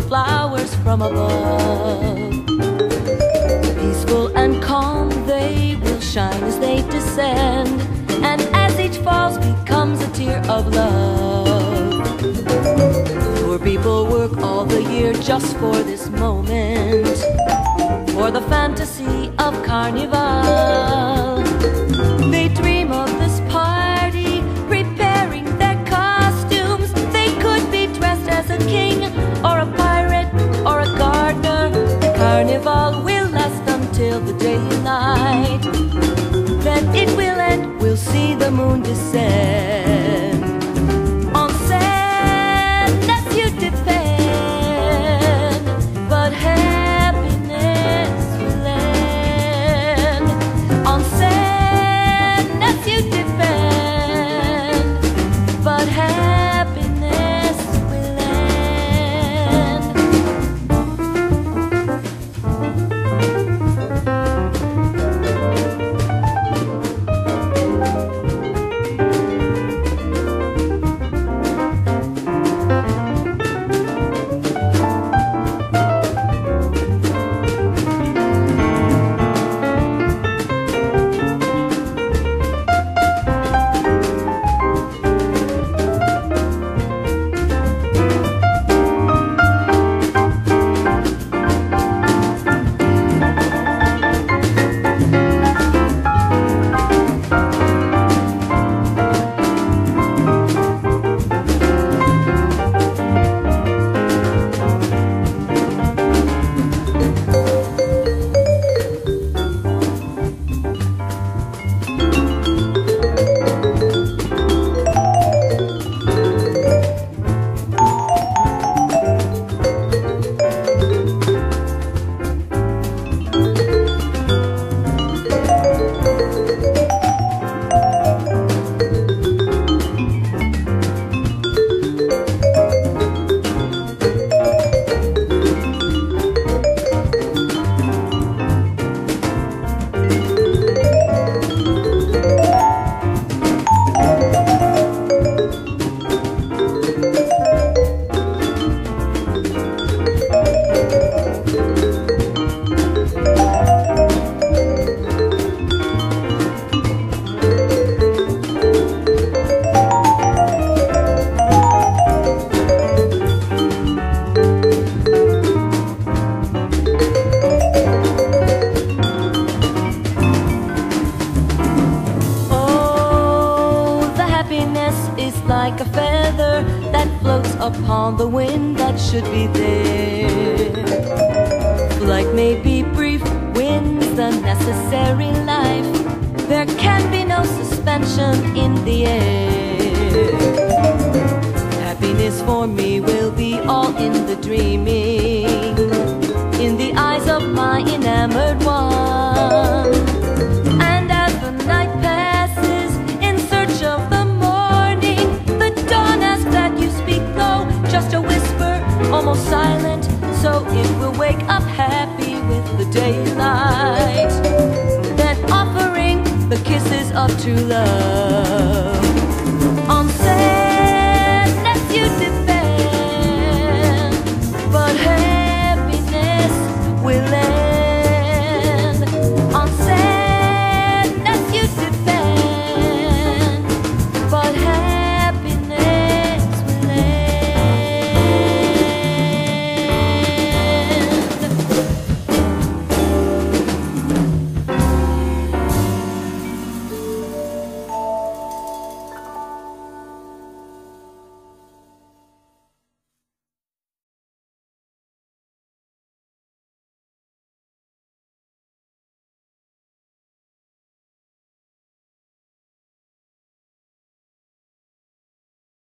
flowers from above. Peaceful and calm they will shine as they descend, and as each falls becomes a tear of love. Poor people work all the year just for this moment, for the fantasy of Carnival. They dream of this party, preparing their costumes. They could be dressed as a king, or a pirate, or a gardener. The Carnival will last until the daylight. Then it will end, we'll see the moon descend. On sadness you depend, but happiness will end. On sadness you depend, but happiness will end. Like a feather that floats upon the wind that should be there. Flight may be brief, wind's the necessary life. There can be no suspension in the air. Happiness for me will be all in the dreaming, in the eyes of my enamored one. And as the night passes in search of the just a whisper, almost silent, so it will wake up happy with the daylight. Then offering the kisses of true love.